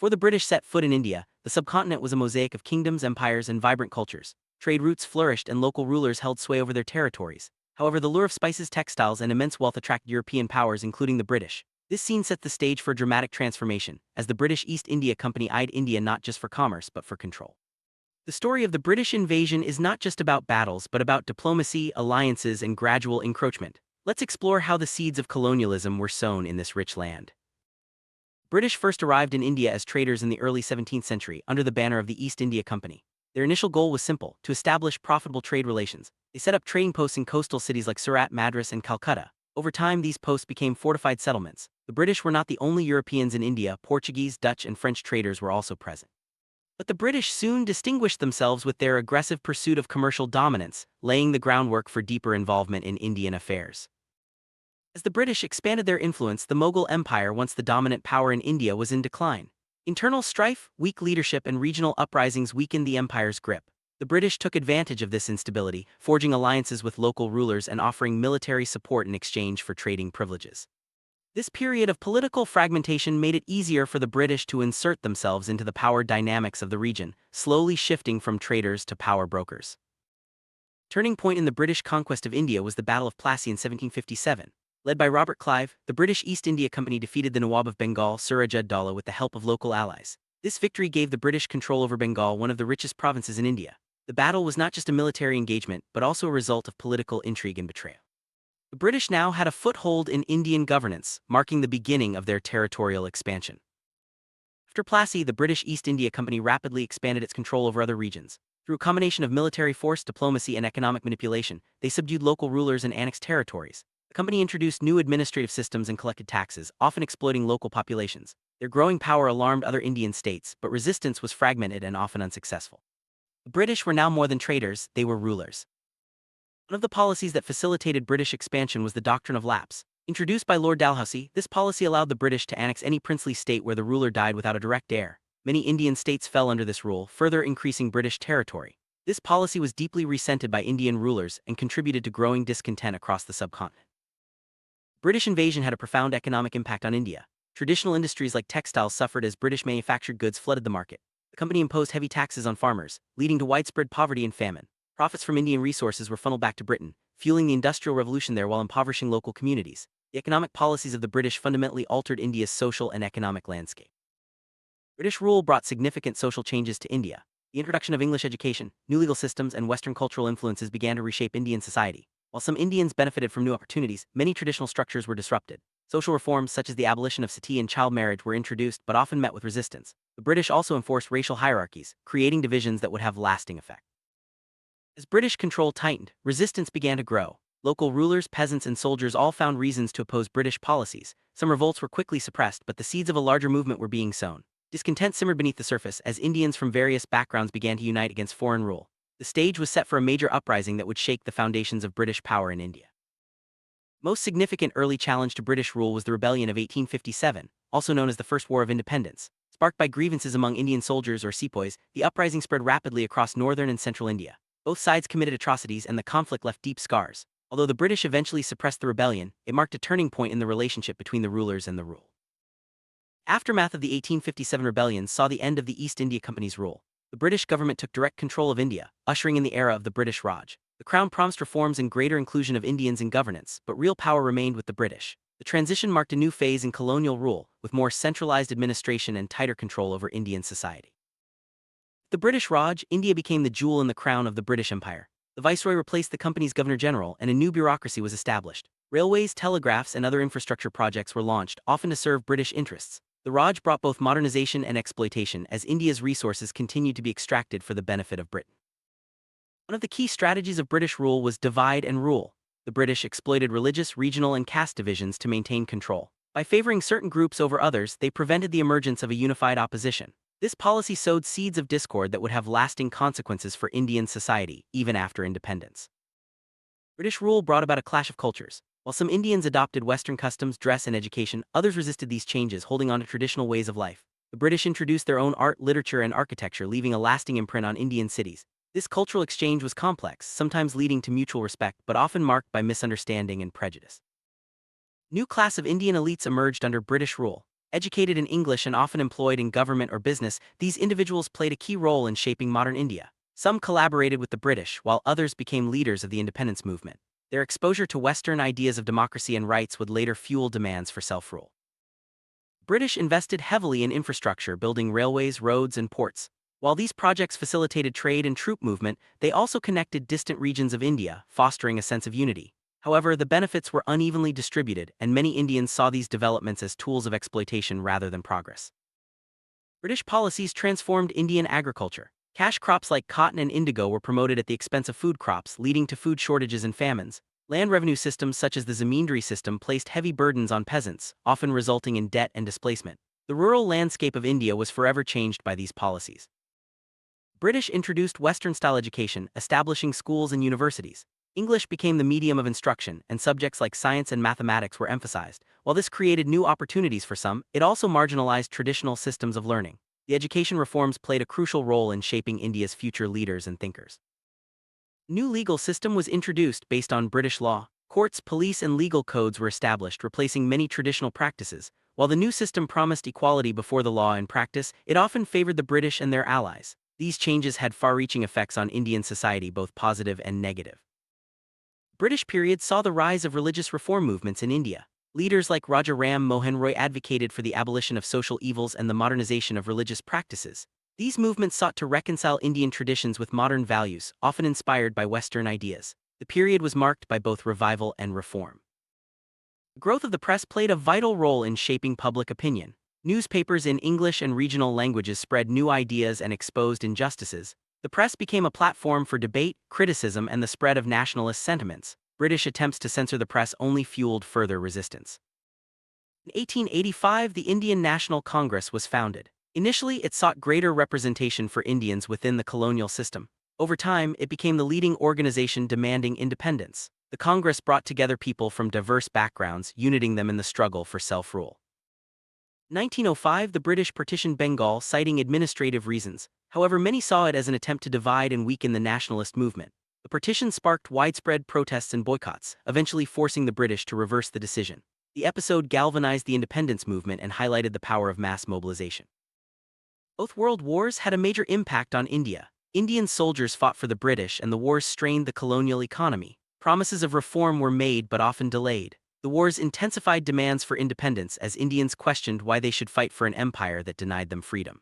Before the British set foot in India, the subcontinent was a mosaic of kingdoms, empires, and vibrant cultures. Trade routes flourished and local rulers held sway over their territories. However, the lure of spices, textiles, and immense wealth attracted European powers, including the British. This scene set the stage for a dramatic transformation, as the British East India Company eyed India not just for commerce but for control. The story of the British invasion is not just about battles but about diplomacy, alliances, and gradual encroachment. Let's explore how the seeds of colonialism were sown in this rich land. British first arrived in India as traders in the early 17th century under the banner of the East India Company. Their initial goal was simple: to establish profitable trade relations. They set up trading posts in coastal cities like Surat, Madras, and Calcutta. Over time, these posts became fortified settlements. The British were not the only Europeans in India. Portuguese, Dutch, and French traders were also present. But the British soon distinguished themselves with their aggressive pursuit of commercial dominance, laying the groundwork for deeper involvement in Indian affairs. As the British expanded their influence, the Mughal Empire, once the dominant power in India, was in decline. Internal strife, weak leadership, and regional uprisings weakened the empire's grip. The British took advantage of this instability, forging alliances with local rulers and offering military support in exchange for trading privileges. This period of political fragmentation made it easier for the British to insert themselves into the power dynamics of the region, slowly shifting from traders to power brokers. Turning point in the British conquest of India was the Battle of Plassey in 1757. Led by Robert Clive, the British East India Company defeated the Nawab of Bengal, Suraj ud-Dawla, with the help of local allies. This victory gave the British control over Bengal, one of the richest provinces in India. The battle was not just a military engagement, but also a result of political intrigue and betrayal. The British now had a foothold in Indian governance, marking the beginning of their territorial expansion. After Plassey, the British East India Company rapidly expanded its control over other regions. Through a combination of military force, diplomacy, and economic manipulation, they subdued local rulers and annexed territories. The company introduced new administrative systems and collected taxes, often exploiting local populations. Their growing power alarmed other Indian states, but resistance was fragmented and often unsuccessful. The British were now more than traders, they were rulers. One of the policies that facilitated British expansion was the Doctrine of Lapse. Introduced by Lord Dalhousie, this policy allowed the British to annex any princely state where the ruler died without a direct heir. Many Indian states fell under this rule, further increasing British territory. This policy was deeply resented by Indian rulers and contributed to growing discontent across the subcontinent. British invasion had a profound economic impact on India. Traditional industries like textiles suffered as British manufactured goods flooded the market. The company imposed heavy taxes on farmers, leading to widespread poverty and famine. Profits from Indian resources were funneled back to Britain, fueling the Industrial Revolution there while impoverishing local communities. The economic policies of the British fundamentally altered India's social and economic landscape. British rule brought significant social changes to India. The introduction of English education, new legal systems, and Western cultural influences began to reshape Indian society. While some Indians benefited from new opportunities, many traditional structures were disrupted. Social reforms such as the abolition of sati and child marriage were introduced but often met with resistance. The British also enforced racial hierarchies, creating divisions that would have lasting effect. As British control tightened, resistance began to grow. Local rulers, peasants, and soldiers all found reasons to oppose British policies. Some revolts were quickly suppressed, but the seeds of a larger movement were being sown. Discontent simmered beneath the surface as Indians from various backgrounds began to unite against foreign rule. The stage was set for a major uprising that would shake the foundations of British power in India. Most significant early challenge to British rule was the Rebellion of 1857, also known as the First War of Independence. Sparked by grievances among Indian soldiers or sepoys, the uprising spread rapidly across northern and central India. Both sides committed atrocities and the conflict left deep scars. Although the British eventually suppressed the rebellion, it marked a turning point in the relationship between the rulers and the ruled. Aftermath of the 1857 rebellion saw the end of the East India Company's rule. The British government took direct control of India, ushering in the era of the British Raj. The Crown promised reforms and greater inclusion of Indians in governance, but real power remained with the British. The transition marked a new phase in colonial rule, with more centralized administration and tighter control over Indian society. The British Raj, India became the jewel in the crown of the British Empire. The Viceroy replaced the company's Governor-General and a new bureaucracy was established. Railways, telegraphs, and other infrastructure projects were launched, often to serve British interests. The Raj brought both modernization and exploitation as India's resources continued to be extracted for the benefit of Britain. One of the key strategies of British rule was divide and rule. The British exploited religious, regional, and caste divisions to maintain control. By favoring certain groups over others, they prevented the emergence of a unified opposition. This policy sowed seeds of discord that would have lasting consequences for Indian society, even after independence. British rule brought about a clash of cultures. While some Indians adopted Western customs, dress, and education, others resisted these changes, holding on to traditional ways of life. The British introduced their own art, literature, and architecture, leaving a lasting imprint on Indian cities. This cultural exchange was complex, sometimes leading to mutual respect, but often marked by misunderstanding and prejudice. New class of Indian elites emerged under British rule. Educated in English and often employed in government or business, these individuals played a key role in shaping modern India. Some collaborated with the British, while others became leaders of the independence movement. Their exposure to Western ideas of democracy and rights would later fuel demands for self-rule. British invested heavily in infrastructure, building railways, roads, and ports. While these projects facilitated trade and troop movement, they also connected distant regions of India, fostering a sense of unity. However, the benefits were unevenly distributed, and many Indians saw these developments as tools of exploitation rather than progress. British policies transformed Indian agriculture. Cash crops like cotton and indigo were promoted at the expense of food crops, leading to food shortages and famines. Land revenue systems such as the zamindari system placed heavy burdens on peasants, often resulting in debt and displacement. The rural landscape of India was forever changed by these policies. British introduced Western-style education, establishing schools and universities. English became the medium of instruction, and subjects like science and mathematics were emphasized. While this created new opportunities for some, it also marginalized traditional systems of learning. The education reforms played a crucial role in shaping India's future leaders and thinkers. New legal system was introduced based on British law. Courts, police, and legal codes were established, replacing many traditional practices. While the new system promised equality before the law in practice, it often favored the British and their allies. These changes had far-reaching effects on Indian society, both positive and negative. British period saw the rise of religious reform movements in India. Leaders like Raja Ram Mohan Roy advocated for the abolition of social evils and the modernization of religious practices. These movements sought to reconcile Indian traditions with modern values, often inspired by Western ideas. The period was marked by both revival and reform. The growth of the press played a vital role in shaping public opinion. Newspapers in English and regional languages spread new ideas and exposed injustices. The press became a platform for debate, criticism, and the spread of nationalist sentiments. British attempts to censor the press only fueled further resistance. In 1885, the Indian National Congress was founded. Initially, it sought greater representation for Indians within the colonial system. Over time, it became the leading organization demanding independence. The Congress brought together people from diverse backgrounds, uniting them in the struggle for self-rule. In 1905, the British partitioned Bengal, citing administrative reasons. However, many saw it as an attempt to divide and weaken the nationalist movement. The partition sparked widespread protests and boycotts, eventually forcing the British to reverse the decision. The episode galvanized the independence movement and highlighted the power of mass mobilization. Both world wars had a major impact on India. Indian soldiers fought for the British, and the wars strained the colonial economy. Promises of reform were made but often delayed. The wars intensified demands for independence as Indians questioned why they should fight for an empire that denied them freedom.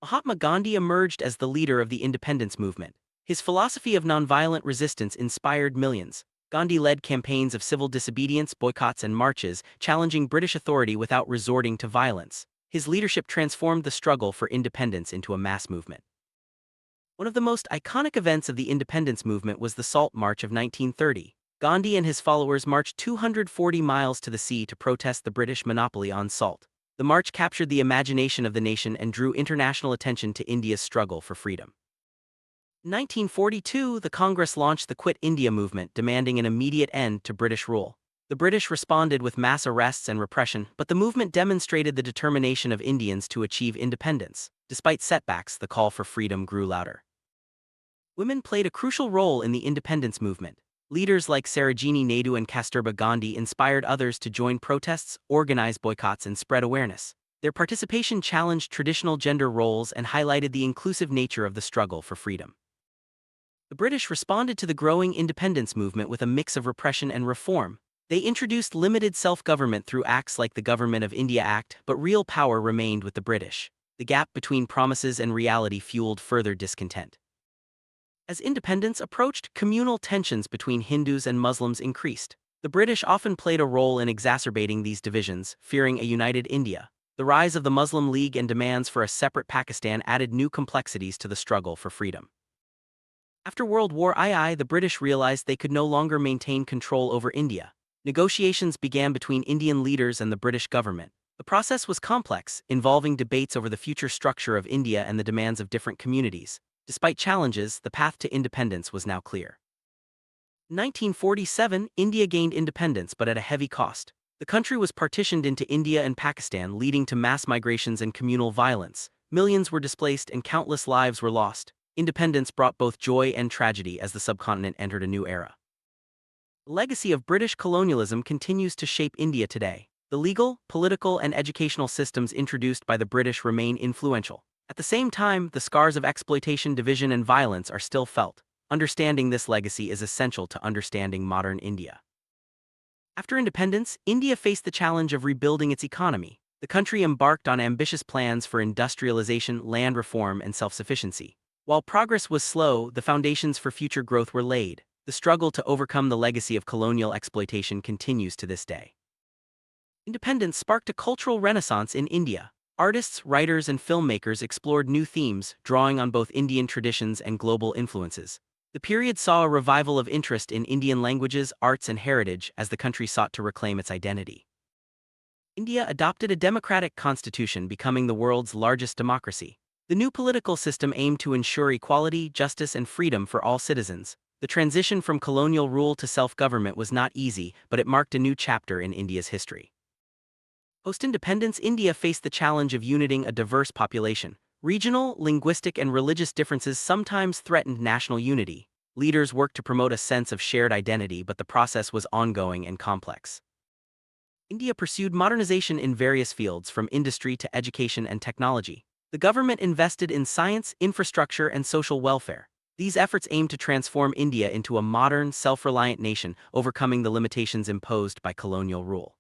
Mahatma Gandhi emerged as the leader of the independence movement. His philosophy of nonviolent resistance inspired millions. Gandhi led campaigns of civil disobedience, boycotts, and marches, challenging British authority without resorting to violence. His leadership transformed the struggle for independence into a mass movement. One of the most iconic events of the independence movement was the Salt March of 1930. Gandhi and his followers marched 240 miles to the sea to protest the British monopoly on salt. The march captured the imagination of the nation and drew international attention to India's struggle for freedom. In 1942, the Congress launched the Quit India movement, demanding an immediate end to British rule. The British responded with mass arrests and repression, but the movement demonstrated the determination of Indians to achieve independence. Despite setbacks, the call for freedom grew louder. Women played a crucial role in the independence movement. Leaders like Sarojini Naidu and Kasturba Gandhi inspired others to join protests, organize boycotts, and spread awareness. Their participation challenged traditional gender roles and highlighted the inclusive nature of the struggle for freedom. The British responded to the growing independence movement with a mix of repression and reform. They introduced limited self-government through acts like the Government of India Act, but real power remained with the British. The gap between promises and reality fueled further discontent. As independence approached, communal tensions between Hindus and Muslims increased. The British often played a role in exacerbating these divisions, fearing a united India. The rise of the Muslim League and demands for a separate Pakistan added new complexities to the struggle for freedom. After World War II, the British realized they could no longer maintain control over India. Negotiations began between Indian leaders and the British government. The process was complex, involving debates over the future structure of India and the demands of different communities. Despite challenges, the path to independence was now clear. In 1947, India gained independence, but at a heavy cost. The country was partitioned into India and Pakistan, leading to mass migrations and communal violence. Millions were displaced and countless lives were lost. Independence brought both joy and tragedy as the subcontinent entered a new era. The legacy of British colonialism continues to shape India today. The legal, political, and educational systems introduced by the British remain influential. At the same time, the scars of exploitation, division, and violence are still felt. Understanding this legacy is essential to understanding modern India. After independence, India faced the challenge of rebuilding its economy. The country embarked on ambitious plans for industrialization, land reform, and self-sufficiency. While progress was slow, the foundations for future growth were laid. The struggle to overcome the legacy of colonial exploitation continues to this day. Independence sparked a cultural renaissance in India. Artists, writers, and filmmakers explored new themes, drawing on both Indian traditions and global influences. The period saw a revival of interest in Indian languages, arts, and heritage as the country sought to reclaim its identity. India adopted a democratic constitution, becoming the world's largest democracy. The new political system aimed to ensure equality, justice, and freedom for all citizens. The transition from colonial rule to self-government was not easy, but it marked a new chapter in India's history. Post-independence, India faced the challenge of uniting a diverse population. Regional, linguistic, and religious differences sometimes threatened national unity. Leaders worked to promote a sense of shared identity, but the process was ongoing and complex. India pursued modernization in various fields, from industry to education and technology. The government invested in science, infrastructure, and social welfare. These efforts aimed to transform India into a modern, self-reliant nation, overcoming the limitations imposed by colonial rule.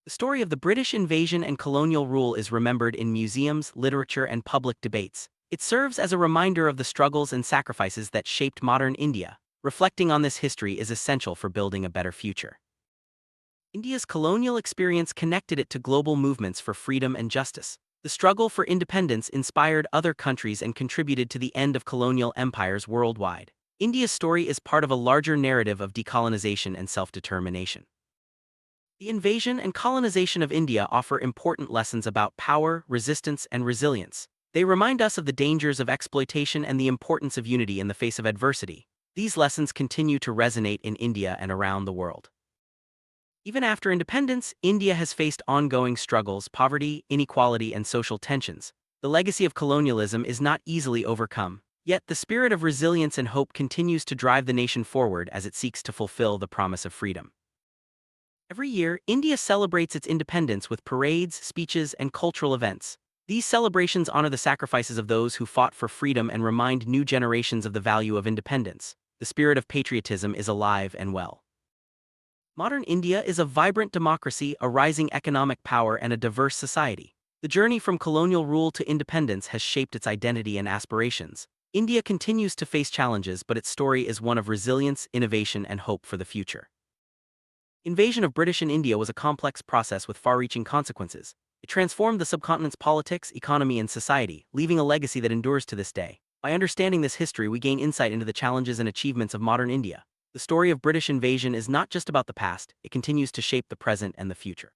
The story of the British invasion and colonial rule is remembered in museums, literature, and public debates. It serves as a reminder of the struggles and sacrifices that shaped modern India. Reflecting on this history is essential for building a better future. India's colonial experience connected it to global movements for freedom and justice. The struggle for independence inspired other countries and contributed to the end of colonial empires worldwide. India's story is part of a larger narrative of decolonization and self-determination. The invasion and colonization of India offer important lessons about power, resistance, and resilience. They remind us of the dangers of exploitation and the importance of unity in the face of adversity. These lessons continue to resonate in India and around the world. Even after independence, India has faced ongoing struggles, poverty, inequality, and social tensions. The legacy of colonialism is not easily overcome, yet the spirit of resilience and hope continues to drive the nation forward as it seeks to fulfill the promise of freedom. Every year, India celebrates its independence with parades, speeches, and cultural events. These celebrations honor the sacrifices of those who fought for freedom and remind new generations of the value of independence. The spirit of patriotism is alive and well. Modern India is a vibrant democracy, a rising economic power, and a diverse society. The journey from colonial rule to independence has shaped its identity and aspirations. India continues to face challenges, but its story is one of resilience, innovation, and hope for the future. Invasion of British in India was a complex process with far-reaching consequences. It transformed the subcontinent's politics, economy, and society, leaving a legacy that endures to this day. By understanding this history, we gain insight into the challenges and achievements of modern India. The story of British invasion is not just about the past, it continues to shape the present and the future.